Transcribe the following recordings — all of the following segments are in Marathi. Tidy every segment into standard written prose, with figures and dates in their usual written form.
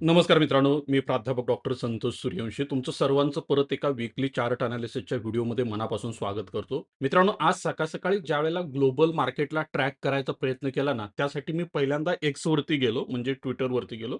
नमस्कार मित्रांनो, मी प्राध्यापक डॉक्टर संतोष सूर्यवंशी तुमचं सर्वांचं परत एका वीकली चार्ट अनालिसिसच्या व्हिडिओमध्ये मनापासून स्वागत करतो. मित्रांनो, आज सकाळ-सकाळी ज्यावेळेला ग्लोबल मार्केटला ट्रॅक करायचा प्रयत्न केला ना, त्यासाठी मी पहिल्यांदा Xवरती गेलो, म्हणजे Twitterवरती गेलो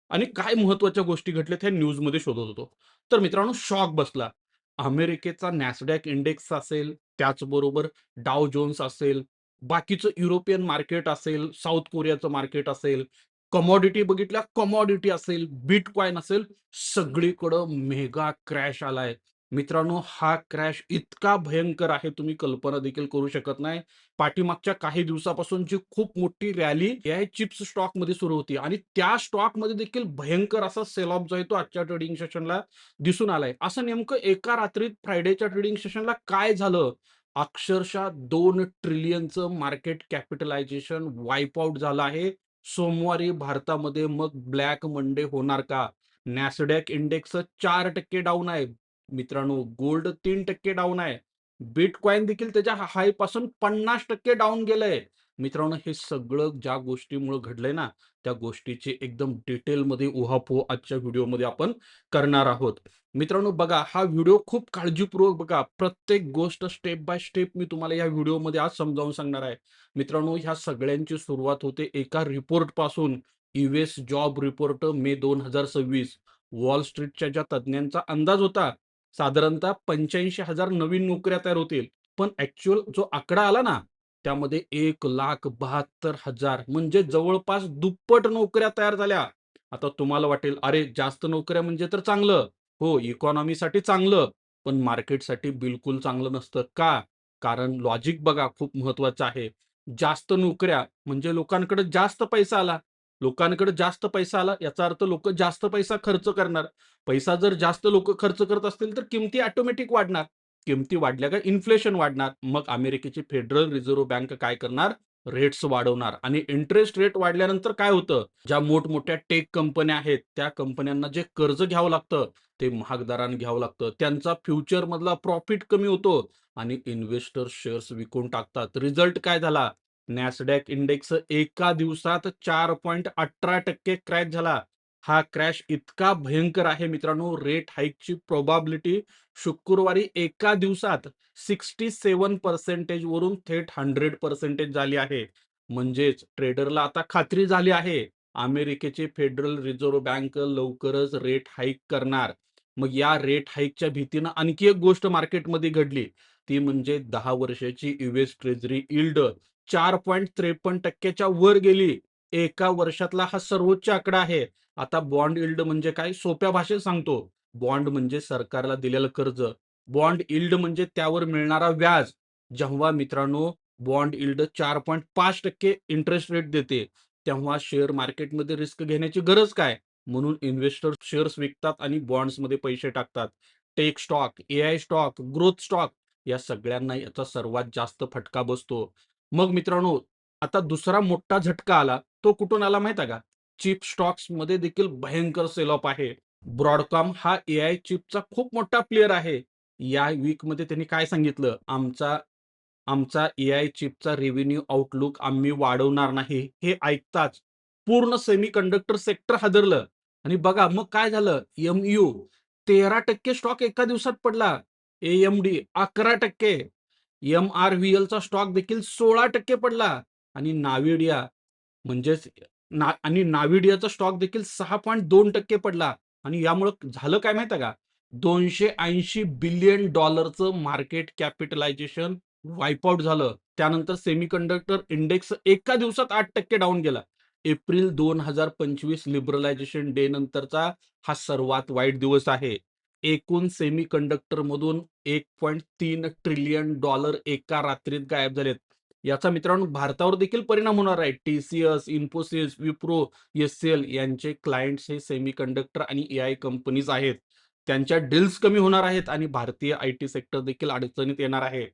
आणि काय महत्त्वाच्या गोष्टी घडल्यात ह्या न्यूजमध्ये शोधत होतो. तर मित्रांनो, शॉक बसला. अमेरिकेचा नॅसडॅक इंडेक्स असेल, त्याचबरोबर डाव जोन्स असेल, बाकीचं युरोपियन मार्केट असेल, साऊथ कोरियाचं मार्केट असेल, कमॉडिटी बघितल्या, कमॉडिटी असेल, बिटकॉइन असेल, सगळीकडं मेगा क्रॅश आलाय. मित्रांनो, हा क्रॅश इतका भयंकर आहे, तुम्ही कल्पना देखील करू शकत नाही. पाठीमागच्या काही दिवसापासून जी खूप मोठी रॅली एआय चिप्स स्टॉकमध्ये सुरू होती आणि त्या स्टॉकमध्ये देखील भयंकर असा सेल ऑफ जो आहे तो आजच्या ट्रेडिंग सेशनला दिसून आलाय. असं नेमकं एका रात्रीत फ्रायडेच्या ट्रेडिंग सेशनला काय झालं? अक्षरशः 2 ट्रिलियनचं मार्केट कॅपिटलायझेशन वाइप आउट झालं आहे. सोमवारी भारतामध्ये मग ब्लॅक मंडे होणार का? नॅसडॅक इंडेक्स 4% डाऊन आहे. मित्रांनो, गोल्ड 3% डाऊन आहे. बिटकॉइन देखील त्याच्या हाय पासून 50% डाऊन गेलंय. मित्रांनो, हे सगळं ज्या गोष्टीमुळे घडलंय ना, त्या गोष्टीची एकदम डिटेलमध्ये उहापोह आजच्या व्हिडिओमध्ये आपण करणार आहोत. मित्रांनो बघा, हा व्हिडिओ खूप काळजीपूर्वक बघा. प्रत्येक गोष्ट स्टेप बाय स्टेप मी तुम्हाला या व्हिडिओमध्ये आज समजावून सांगणार आहे. मित्रांनो, ह्या सगळ्यांची सुरुवात होते एका रिपोर्टपासून. यूएस जॉब रिपोर्ट मे 2026. वॉल स्ट्रीटच्या ज्या तज्ञांचा अंदाज होता, साधारणतः 85,000 नवीन नोकऱ्या तयार होतील. पण ॲक्चुअल जो आकडा आला ना, त्यामध्ये 1,72,000 म्हणजे जवळपास दुप्पट नोकऱ्या तयार झाल्या. आता तुम्हाला वाटेल, "अरे, जास्त नोकऱ्या म्हणजे तर चांगलं." हो, इकॉनॉमीसाठी चांगलं, पण मार्केटसाठी बिलकुल चांगलं नसतं. का? कारण लॉजिक बघा खूप महत्त्वाचं आहे. जास्त नोकऱ्या म्हणजे लोकांकडे जास्त पैसा आला. लोकांकडे जास्त पैसा आला याचा अर्थ लोकं जास्त पैसा खर्च करणार. पैसा जर जास्त लोकं खर्च करत असतील, तर किमती ऑटोमॅटिक वाढणार. किमती वाढल्या का इन्फ्लेशन वाढणार. मग अमेरिकेची फेडरल रिझर्व्ह बँक काय करणार? रेट्स वाढवणार आणि इंटरेस्ट रेट वाढल्यानंतर काय होतं? ज्या मोठमोठ्या टेक कंपन्या आहेत, त्या कंपन्यांना जे कर्ज घ्यावं लागतं, ते महाग दराने घ्यावं लागतं. त्यांचा फ्युचरमधला प्रॉफिट कमी होतो आणि इन्व्हेस्टर शेअर्स विकून टाकतात. रिझल्ट काय झाला? नॅसडॅक इंडेक्स एका दिवसात 4.18% क्रॅश झाला. हा क्रॅश इतका भयंकर आहे मित्रांनो, रेट हाईकची प्रोबॅबिलिटी शुक्रवारी एका दिवसात 67% वरून थेट 100% झाली आहे. म्हणजेच ट्रेडरला आता खात्री झाली आहे, अमेरिकेची फेडरल रिझर्व्ह बँक लवकरच रेट हाईक करणार. मग या रेट हाईकच्या भीतीनं आणखी एक गोष्ट मार्केटमध्ये घडली. ती म्हणजे 10 वर्षाची यूएस ट्रेझरी यील्ड 4.53% च्या वर गेली. एका वर्षातला हा सर्वोच्च आकडा आहे. आता बॉन्ड यील्ड म्हणजे काय? सोप्या भाषेत सांगतो. बॉन्ड म्हणजे सरकारला दिलेलं कर्ज. बॉन्ड यील्ड म्हणजे त्यावर मिळणारा व्याज. जेव्हा मित्रांनो बॉन्ड यील्ड 4.5% इंटरेस्ट रेट देते, तेव्हा शेअर मार्केटमध्ये रिस्क घेण्याची गरज काय? म्हणून इन्व्हेस्टर शेअर्स विकतात आणि बॉन्ड्समध्ये पैसे टाकतात. Tech stock, AI stock, growth stock या सगळ्यांना याचा सर्वात जास्त फटका बसतो. मग मित्रांनो, आता दुसरा मोठा झटका आला. तो कुठून आला माहिती आहे का? चिप स्टॉक्समध्ये देखील भयंकर सेल ऑफ आहे. ब्रॉडकॉम हा एआय चिपचा खूप मोठा प्लेयर आहे. या वीकमध्ये त्यांनी काय सांगितलं? आमचा आमचा एआय चिपचा रेव्हेन्यू आउटलुक आम्ही वाढवणार नाही. हे ऐकताच पूर्ण सेमीकंडक्टर सेक्टर हादरलं आणि बघा मग काय झालं? एमयू 13% स्टॉक एका दिवसात पडला. एएमडी 11%, एमआरव्हीएलचा स्टॉक देखील 16% पडला आणि नाविडिया म्हणजेच नाविडियाचा स्टॉक देखील 6.2% पडला आणि यामुळं झालं काय माहिती आहे का? $280 billion market capitalisation wipe out झालं. त्यानंतर सेमीकंडक्टर इंडेक्स एका दिवसात 8% डाउन गेला. एप्रिल 2025 लिबरलायझेशन डे नंतरचा हा सर्वात वाईट दिवस आहे. एकूण सेमीकंडक्टरमधून $1.3 ट्रिलियन एका रात्रीत गायब झालेत. याचा मित्रांनो भारतावर देखील परिणाम होणार आहे. टी-सी-एस, इन्फोसिस, विप्रो, एच-सी-एल यांचे क्लायंट्स हे सेमीकंडक्टर आणि एआय कंपनीज आहेत. त्यांच्या डील्स कमी होणार आहेत आणि भारतीय आयटी सेक्टर देखील अडचणीत येणार आहे.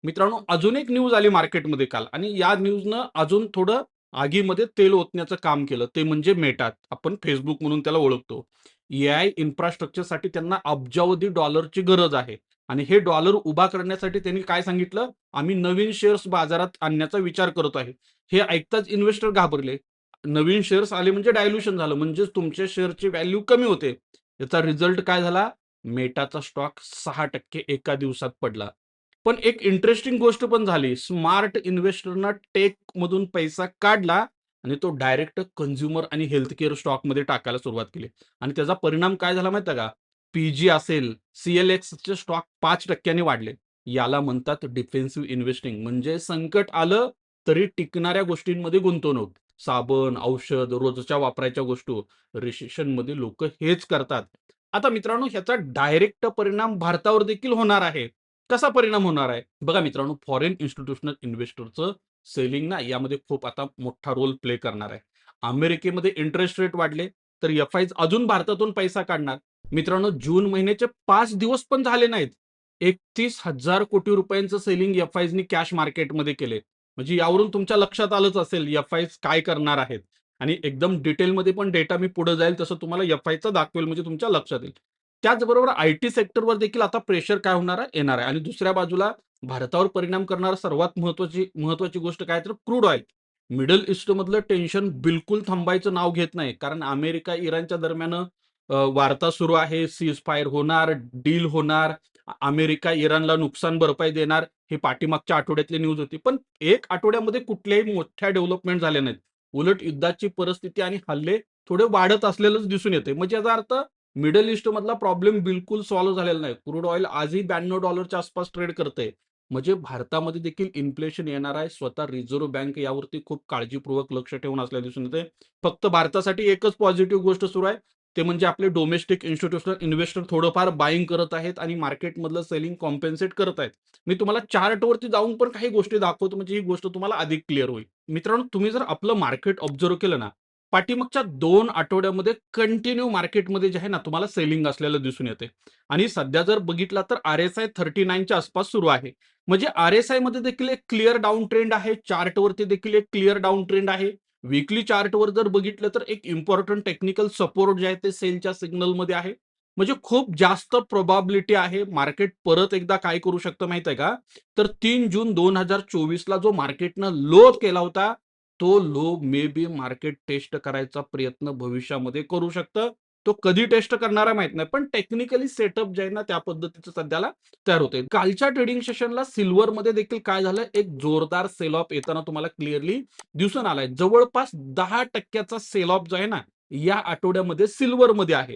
मित्रांनो, अजून एक न्यूज आली मार्केटमध्ये काल आणि या न्यूजनं अजून थोडं आगीमध्ये तेल ओतण्याचं काम केलं. ते म्हणजे मेटा. आपण Facebook म्हणून त्याला ओळखतो. एआय इन्फ्रास्ट्रक्चरसाठी त्यांना अब्जावधी डॉलरची गरज आहे आणि हे डॉलर उभा करण्यासाठी त्यांनी काय सांगितलं? आम्ही नवीन शेअर्स बाजारात आणण्याचा विचार करत आहे. हे ऐकताच इन्व्हेस्टर घाबरले. नवीन शेअर्स आले म्हणजे डायल्यूशन झालं. म्हणजेच तुमच्या शेअरची व्हॅल्यू कमी होते. याचा रिझल्ट काय झाला? मेटाचा स्टॉक 6% एका दिवसात पडला. पण एक इंटरेस्टिंग गोष्ट पण झाली. स्मार्ट इन्व्हेस्टरनं टेकमधून पैसा काढला आणि तो डायरेक्ट कन्झ्युमर आणि हेल्थकेअर स्टॉकमध्ये टाकायला सुरुवात केली. आणि त्याचा परिणाम काय झाला माहिती आहे का? पीजी असेल, सीएलएक्सचे स्टॉक 5% वाढले. याला म्हणतात डिफेन्सिव्ह इन्व्हेस्टिंग. म्हणजे संकट आलं तरी टिकणाऱ्या गोष्टींमध्ये गुंतवणूक. साबण, औषध, रोजच्या वापरायच्या गोष्टी. रिसेशनमध्ये लोक हेच करतात. आता मित्रांनो, ह्याचा डायरेक्ट परिणाम भारतावर देखील होणार आहे. कसा परिणाम होणार आहे? बघा मित्रांनो, फॉरेन इन्स्टिट्यूशनल इन्व्हेस्टरचं सेलिंग ना यामध्ये खूप आता मोठा रोल प्ले करणार आहे. अमेरिकेमध्ये इंटरेस्ट रेट वाढले तर एफ-आयज अजून भारतातून पैसा काढणार. मित्रांनो, जून महिन्याचे 5 दिवस पण झाले नाहीत. 31,000 कोटी रुपयांचं सेलिंग एफ-आयजनी कॅश मार्केटमध्ये केले. म्हणजे यावरून तुमच्या लक्षात आलंच असेल एफ-आयज काय करणार आहेत. आणि एकदम डिटेलमध्ये पण डेटा मी पुढे जाईल तसं तुम्हाला एफ-आयचं दाखवेल म्हणजे तुमच्या लक्षात येईल. त्याचबरोबर आयटी सेक्टरवर देखील आता प्रेशर काय होणार आहे? येणार आहे. आणि दुसऱ्या बाजूला भारतावर परिणाम करणारा सर्वात महत्त्वाची गोष्ट काय तर क्रूड ऑइल. मिडल ईस्टमधलं टेन्शन बिलकुल थांबायचं नाव घेत नाही. कारण अमेरिका, इराणच्या दरम्यान वार्ता सुरू आहे. सीज फायर होणार, डील होणार. अमेरिका इराणला नुकसान भरपाई देणार. ही पाठीमागच्या आठवड्यातली न्यूज होती. पण एक आठवड्यामध्ये कुठल्याही मोठ्या डेव्हलपमेंट झाल्या नाहीत. उलट युद्धाची परिस्थिती आणि हल्ले थोडे वाढत असलेलंच दिसून येते. म्हणजे याचा अर्थ मिडल ईस्ट मधला प्रॉब्लेम बिलकुल सॉल्व्ह झालेला नाही. क्रूड ऑइल आजही $92 आसपास ट्रेड करते. म्हणजे भारतामध्ये देखील इन्फ्लेशन येणार आहे. स्वतः रिझर्व्ह बँक यावरती खूप काळजीपूर्वक लक्ष ठेवून असल्या दिसून येते. फक्त भारतासाठी एकच पॉझिटिव्ह गोष्ट सुरू आहे. ते म्हणजे आपले डोमेस्टिक इन्स्टिट्यूशनल इन्व्हेस्टर थोडंफार बाईंग करत आहेत आणि मार्केटमधलं सेलिंग कॉम्पेन्सेट करत आहेत. मी तुम्हाला चार्टवरती जाऊन पण काही गोष्टी दाखवतो म्हणजे ही गोष्ट तुम्हाला अधिक क्लिअर होईल. मित्रांनो, तुम्ही जर आपलं मार्केट ऑब्झर्व्ह केलं ना, पाठीमागच्या 2 आठवड्यामध्ये कंटिन्यू मार्केटमध्ये जे आहे ना, तुम्हाला सेलिंग असलेलं दिसून येते. आणि सध्या जर बघितला तर आर-एस-आय 39च्या आसपास सुरू आहे. म्हणजे आर-एस-आय मध्ये देखील एक क्लिअर डाउन ट्रेंड आहे. चार्टवरती देखील एक क्लिअर डाउन ट्रेंड आहे. वीकली चार्टवर जर बघितलं तर एक इम्पॉर्टंट टेक्निकल सपोर्ट जे आहे ते सेलच्या सिग्नलमध्ये आहे. म्हणजे खूप जास्त प्रोबॅबिलिटी आहे मार्केट परत एकदा काय करू शकतं माहित आहे का? तर 3 जून 2024ला जो मार्केटनं लो केला होता, तो low may be market test करायचा प्रयत्न भविष्यामध्ये करू शकतं. तो कधी टेस्ट करणार आहे माहित नाही. पण टेक्निकली सेटअप जे आहे ना त्या पद्धतीचं सध्याला तयार होते. कालच्या ट्रेडिंग सेशनला सिल्वरमध्ये देखील काय झालं, एक जोरदार सेल ऑफ येताना तुम्हाला क्लिअरली दिसून आलाय. जवळपास 10% सेल ऑफ जो आहे ना, या आठवड्यामध्ये सिल्वरमध्ये आहे.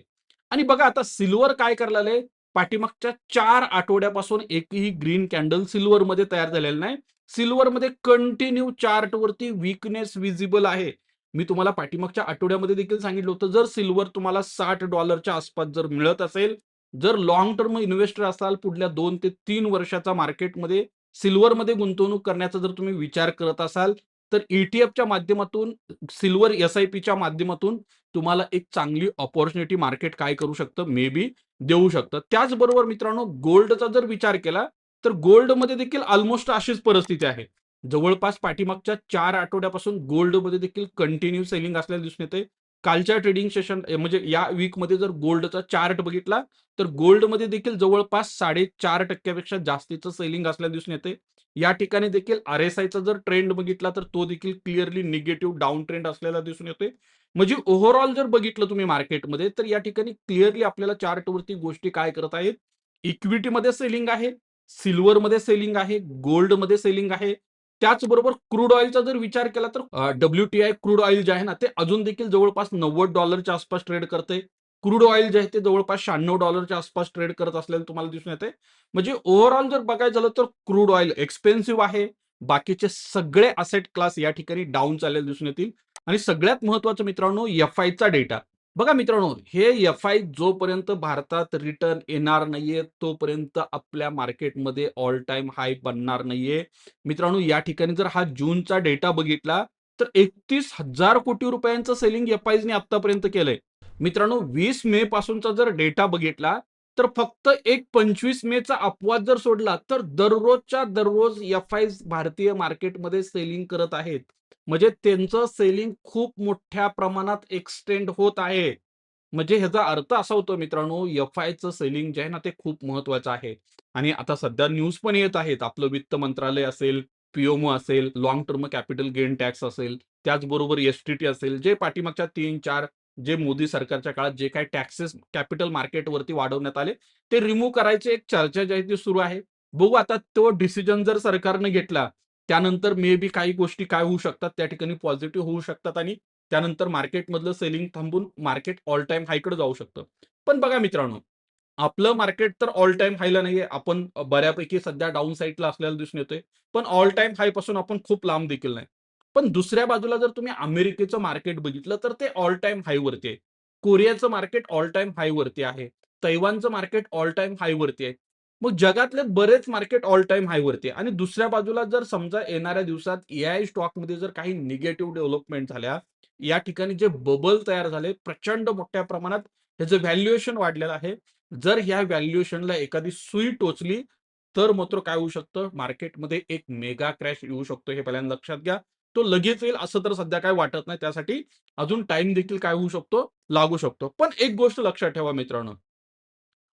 आणि बघा आता सिल्वर काय करायला लागलंय, पाठीमागच्या 4 आठवड्यापासून एकही ग्रीन कॅन्डल सिल्वरमध्ये तयार झालेलं नाही. सिल्वरमध्ये कंटिन्यू चार्टवरती वीकनेस विजिबल आहे. मी तुम्हाला पाठीमागच्या आठवड्यामध्ये देखील सांगितलं होतं, जर सिल्वर तुम्हाला $60 आसपास जर मिळत असेल, जर लाँग टर्म इन्व्हेस्टर असाल, पुढल्या 2 ते 3 वर्षाचा मार्केटमध्ये सिल्वरमध्ये गुंतवणूक करण्याचा जर तुम्ही विचार करत असाल, तर ई-टी-एफच्या माध्यमातून, सिल्वर एस-आय-पीच्या माध्यमातून तुम्हाला एक चांगली अपॉर्च्युनिटी मार्केट काय करू शकतं, मे बी देऊ शकतं. त्याचबरोबर मित्रांनो, गोल्डचा जर विचार केला, तर गोल्डमध्ये देखील अल्मोस्ट अशीच परिस्थिती आहे. जवळपास पाठीमागच्या 4 आठवड्यापासून गोल्डमध्ये देखील कंटिन्यू सेलिंग असलेलं दिसून येते. कालच्या ट्रेडिंग सेशन म्हणजे या वीकमध्ये जर गोल्डचा चार्ट बघितला, तर गोल्डमध्ये देखील जवळपास 4.5% पेक्षा जास्तीचं सेलिंग असल्याचं दिसून येते. या ठिकाणी देखील आर-एस-आयचा जर ट्रेंड बघितला, तर तो देखील क्लिअरली निगेटिव्ह डाउन ट्रेंड असलेला दिसून येतोय. म्हणजे ओव्हरऑल जर बघितलं तुम्ही मार्केटमध्ये, तर या ठिकाणी क्लिअरली आपल्याला चार्टवरती गोष्टी काय करत आहेत, इक्विटीमध्ये सेलिंग आहे, सिल्वरमध्ये सेलिंग आहे, गोल्डमध्ये सेलिंग आहे. त्याचबरोबर क्रूड ऑइलचा जर विचार केला तर WTI क्रूड ऑइल जे आहे ना, ते अजून देखील जवळपास $90 आसपास ट्रेड करते. क्रूड ऑइल जे आहे ते जवळपास $96 आसपास ट्रेड करत असलेलं तुम्हाला दिसून येते. म्हणजे ओव्हरऑल जर बघायचं झालं तर क्रूड ऑइल एक्सपेन्सिव्ह आहे. बाकीचे सगळे असेट क्लास या ठिकाणी डाउन चाललेले दिसून येतील. आणि सगळ्यात महत्त्वाचं मित्रांनो, एफ-आयचा डेटा. बघा मित्रांनो, हे एफ-आय जोपर्यंत भारतात रिटर्न येणार नाहीये, तोपर्यंत आपल्या मार्केटमध्ये ऑल टाईम हाय बनणार नाहीये. मित्रांनो, या ठिकाणी जर हा जूनचा डेटा बघितला, तर 31,000 कोटी रुपयांचं सेलिंग एफ-आयजने आतापर्यंत केलंय. मित्रांनो, 20 मे पासूनचा जर डेटा बघितला, तर फक्त एक 25 मेचा अपवाद जर सोडला, तर दररोजच्या दररोज एफ-आयज भारतीय मार्केटमध्ये सेलिंग करत आहेत. म्हणजे त्यांचं सेलिंग खूप मोठ्या प्रमाणात एक्सटेंड होत आहे. म्हणजे ह्याचा अर्थ असा होतो मित्रांनो, एफ-आयचं सेलिंग जे आहे ना, ते खूप महत्त्वाचं आहे. आणि आता सध्या न्यूज पण येत आहेत. आपलं वित्त मंत्रालय असेल, पी असेल, long term capital gain tax असेल, त्याचबरोबर एस-टी-टी असेल, जे पाठीमागच्या 3-4 जे मोदी सरकारच्या काळात जे काही टॅक्सेस कॅपिटल मार्केटवरती वाढवण्यात आले, ते रिमूव्ह करायची एक चर्चा जी आहे ती सुरू आहे. बघू आता तो डिसिजन जर सरकारने घेतला, त्यानंतर मे बी काही गोष्टी काय होऊ शकतात, त्या ठिकाणी पॉझिटिव्ह होऊ शकतात आणि त्यानंतर मार्केटमधलं सेलिंग थांबून मार्केट ऑल टाईम हायकडे जाऊ शकतं. पण बघा मित्रांनो, आपलं मार्केट तर ऑल टाईम हायला नाहीये. आपण बऱ्यापैकी सध्या डाउन साइडला असलेला दिसून येतोय. पण ऑल टाईम हाय पासून आपण खूप लांब देखील नाही. पण दुसऱ्या बाजूला जर तुम्ही अमेरिकेचं मार्केट बघितलं, तर ते ऑल टाईम हायवरती आहे. कोरियाचं मार्केट ऑल टाईम हायवरती आहे. तैवानचं मार्केट ऑल टाईम हायवरती आहे. मग जगातले बरेच मार्केट ऑल टाईम हायवरती आहे आणि दुसऱ्या बाजूला जर समजा येणाऱ्या दिवसात एआय स्टॉकमध्ये जर काही निगेटिव्ह डेव्हलपमेंट झाल्या, या ठिकाणी जे बबल तयार झाले, प्रचंड मोठ्या प्रमाणात ह्याचं व्हॅल्युएशन वाढलेलं आहे. जर ह्या व्हॅल्युएशनला एखादी सुई टोचली, तर मात्र काय होऊ शकतं, मार्केटमध्ये एक मेगा क्रॅश येऊ शकतो, हे पहिल्यांदा लक्षात घ्या. तो लगेच येईल असं तर सध्या काही वाटत नाही. त्यासाठी अजून टाईम देखील काय होऊ शकतो, लागू शकतो. पण एक गोष्ट लक्षात ठेवा मित्रांनो,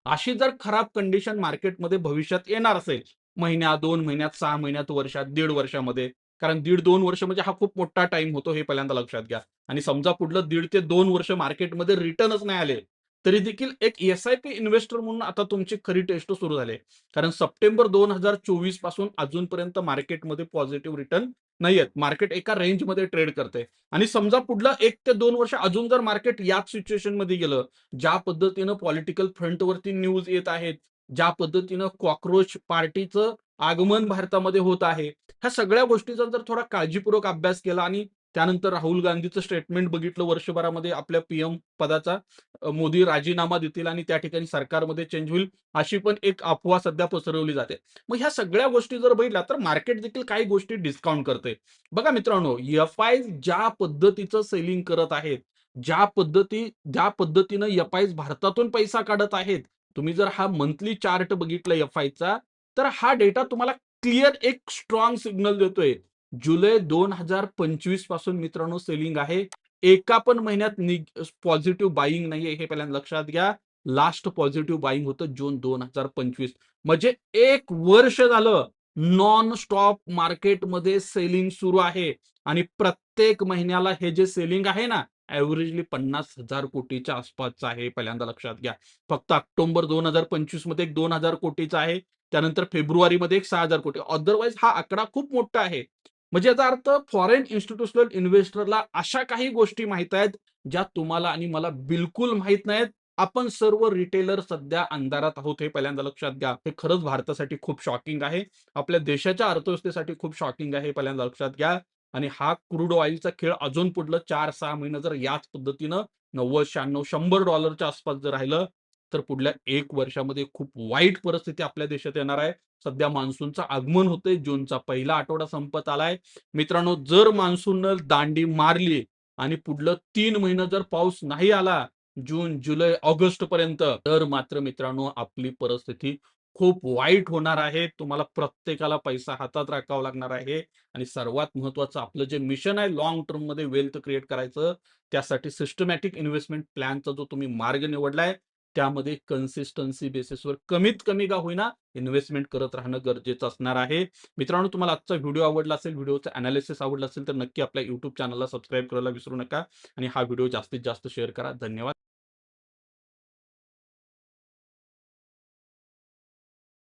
अशी जर खराब कंडिशन मार्केटमध्ये भविष्यात येणार असेल, महिन्यात, 2 महिन्यात, 6 महिन्यात, वर्षात, दीड वर्षामध्ये, कारण 1.5-2 वर्ष म्हणजे हा खूप मोठा टाईम होतो, हे पहिल्यांदा लक्षात घ्या. आणि समजा पुढलं 1.5 ते 2 वर्ष मार्केटमध्ये रिटर्नच नाही आले, तरी देखील एक एस-आय-पी इन्व्हेस्टर म्हणून आता तुमची खरी टेस्ट सुरू झाली. कारण सप्टेंबर 2024 पासून अजूनपर्यंत मार्केटमध्ये पॉझिटिव्ह रिटर्न नाहीयेत. मार्केट एका रेंजमध्ये ट्रेड करते आणि समजा पुढलं 1 ते 2 वर्ष अजून जर मार्केट याच सिच्युएशनमध्ये गेलं, ज्या पद्धतीनं पॉलिटिकल फ्रंटवरती न्यूज येत आहेत, ज्या पद्धतीनं कॉकरोच पार्टीचं आगमन भारतामध्ये होत आहे, ह्या सगळ्या गोष्टीचा जर थोडा काळजीपूर्वक अभ्यास केला आणि त्यानंतर राहुल गांधीचं स्टेटमेंट बघितलं वर्षभरामध्ये आपल्या पीएम पदाचा, मोदी राजीनामा देतील आणि त्या ठिकाणी सरकारमध्ये चेंज होईल, अशी पण एक अफवा सध्या पसरवली जाते. मग ह्या सगळ्या गोष्टी जर बघितल्या तर मार्केट देखील काही गोष्टी डिस्काउंट करते. बघा मित्रांनो, एफ-आयज ज्या पद्धतीचं सेलिंग करत आहेत, ज्या पद्धतीनं एफ-आयज भारतातून पैसा काढत आहेत, तुम्ही जर हा मंथली चार्ट बघितला एफ-आयचा, तर हा डेटा तुम्हाला क्लिअर एक स्ट्राँग सिग्नल देतोय. जुलै 2025 पासून मित्रांनो सेलिंग आहे. एका पण महिन्यात पॉझिटिव्ह बायिंग नाहीये, हे पहिल्यांदा लक्षात घ्या. लास्ट पॉझिटिव्ह बायिंग होतं जून 2025. म्हणजे 1 वर्ष झालं नॉन स्टॉप मार्केटमध्ये सेलिंग सुरू आहे आणि प्रत्येक महिन्याला हे जे सेलिंग आहे ना, एव्हरेजली 50,000 कोटीच्या आसपासचं आहे. पहिल्यांदा लक्षात घ्या. फक्त ऑक्टोबर 2025 मध्ये एक 2,000 कोटीचा आहे. त्यानंतर फेब्रुवारीमध्ये एक 6,000 कोटी. अदरवाईज हा आकडा खूप मोठा आहे. म्हणजे याचा अर्थ फॉरेन इन्स्टिट्यूशनल इन्व्हेस्टरला अशा काही गोष्टी माहीत आहेत, ज्या तुम्हाला आणि मला बिलकुल माहीत नाहीत. आपण सर्व रिटेलर सध्या अंधारात आहोत, हे पहिल्यांदा लक्षात घ्या. हे खरंच भारतासाठी खूप शॉकिंग आहे. आपल्या देशाच्या अर्थव्यवस्थेसाठी खूप शॉकिंग आहे, हे पहिल्यांदा लक्षात घ्या. आणि हा क्रूड ऑइलचा खेळ अजून पुढलं 4-6 महिने जर याच पद्धतीनं 90, 96, $100 आसपास जर राहिलं, तर पुढल्या 1 वर्षामध्ये खूप वाईट परिस्थिती आपल्या देशात येणार आहे. सध्या मान्सूनचं आगमन होतंय. जूनचा पहिला आठवडा संपत आलाय. मित्रांनो, जर मान्सूननं दांडी मारली आणि पुढलं 3 महिने जर पाऊस नाही आला, जून, जुलै, ऑगस्टपर्यंत, तर मात्र मित्रांनो आपली परिस्थिती खूप वाईट होणार आहे. तुम्हाला प्रत्येकाला पैसा हातात राखावा लागणार आहे आणि सर्वात महत्त्वाचं आपलं जे मिशन आहे लाँग टर्ममध्ये वेल्थ क्रिएट करायचं, त्यासाठी सिस्टमॅटिक इन्व्हेस्टमेंट प्लॅनचा जो तुम्ही मार्ग निवडलाय, त्यामध्ये कन्सिस्टन्सी बेसिसवर कमीत कमी का होईना इन्व्हेस्टमेंट करत राहणं गरजेचं असणार आहे. मित्रांनो, तुम्हाला आजचा व्हिडिओ आवडला असेल, व्हिडिओचं एनालिसिस आवडलं असेल, तर नक्की आपल्या YouTube चॅनलला सबस्क्राईब करायला विसरू नका आणि हा व्हिडिओ जास्तीत जास्त शेअर करा. धन्यवाद.